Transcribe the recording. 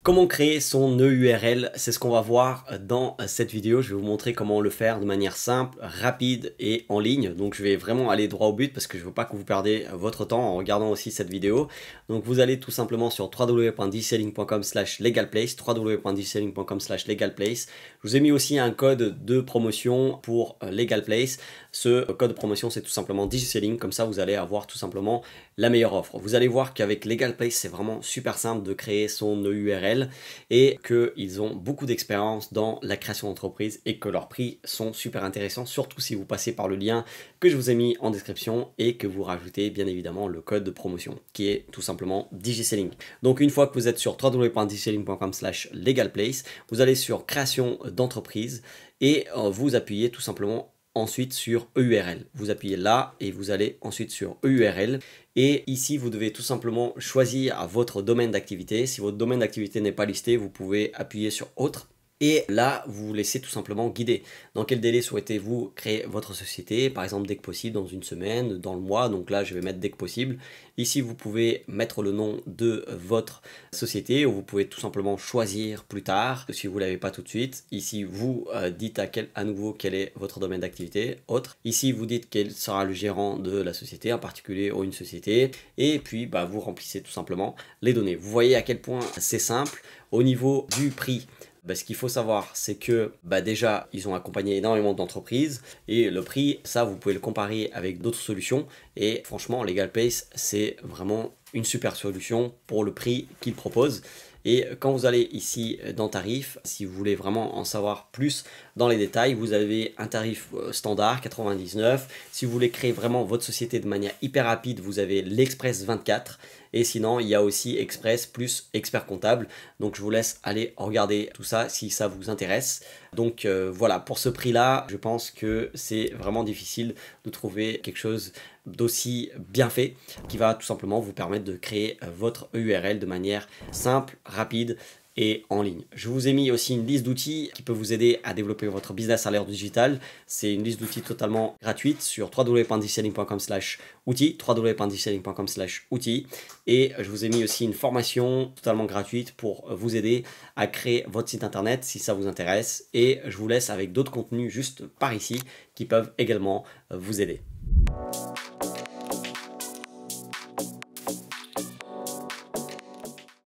Comment créer son nœud URL, c'est ce qu'on va voir dans cette vidéo. Je vais vous montrer comment le faire de manière simple, rapide et en ligne. Donc je vais vraiment aller droit au but parce que je ne veux pas que vous perdez votre temps en regardant aussi cette vidéo. Donc vous allez tout simplement sur www.digiselling.com/legalplace, www.digiselling.com/legalplace. Je vous ai mis aussi un code de promotion pour LegalPlace. Ce code de promotion, c'est tout simplement Digiselling. Comme ça, vous allez avoir tout simplement la meilleure offre. Vous allez voir qu'avec LegalPlace, c'est vraiment super simple de créer son nœud URL et qu'ils ont beaucoup d'expérience dans la création d'entreprise et que leurs prix sont super intéressants, surtout si vous passez par le lien que je vous ai mis en description et que vous rajoutez bien évidemment le code de promotion qui est tout simplement Digiselling. Donc une fois que vous êtes sur www.digiselling.com/legalplace, vous allez sur création d'entreprise et vous appuyez tout simplement ensuite sur EURL. Vous appuyez là et vous allez ensuite sur EURL. Et ici, vous devez tout simplement choisir votre domaine d'activité. Si votre domaine d'activité n'est pas listé, vous pouvez appuyer sur Autre. Et là, vous vous laissez tout simplement guider. Dans quel délai souhaitez-vous créer votre société? Par exemple, dès que possible, dans une semaine, dans le mois. Donc là, je vais mettre dès que possible. Ici, vous pouvez mettre le nom de votre société ou vous pouvez tout simplement choisir plus tard si vous ne l'avez pas tout de suite. Ici, vous dites à nouveau quel est votre domaine d'activité, autre. Ici, vous dites quel sera le gérant de la société, en particulier ou une société. Et puis, vous remplissez tout simplement les données. Vous voyez à quel point c'est simple. Au niveau du prix, ce qu'il faut savoir, c'est que déjà, ils ont accompagné énormément d'entreprises et le prix, ça, vous pouvez le comparer avec d'autres solutions. Et franchement, LegalPlace, c'est vraiment une super solution pour le prix qu'ils proposent. Et quand vous allez ici dans tarif, si vous voulez vraiment en savoir plus dans les détails, vous avez un tarif standard 99. Si vous voulez créer vraiment votre société de manière hyper rapide, vous avez l'Express 24. Et sinon, il y a aussi Express plus expert comptable. Donc je vous laisse aller regarder tout ça si ça vous intéresse. Donc voilà, pour ce prix-là, je pense que c'est vraiment difficile de trouver quelque chose d'aussi bien fait qui va tout simplement vous permettre de créer votre URL de manière simple, rapide et en ligne. Je vous ai mis aussi une liste d'outils qui peut vous aider à développer votre business à l'ère digitale. C'est une liste d'outils totalement gratuite sur www.digiselling.com/outils, www.digiselling.com/outils. Et je vous ai mis aussi une formation totalement gratuite pour vous aider à créer votre site internet si ça vous intéresse. Et je vous laisse avec d'autres contenus juste par ici qui peuvent également vous aider.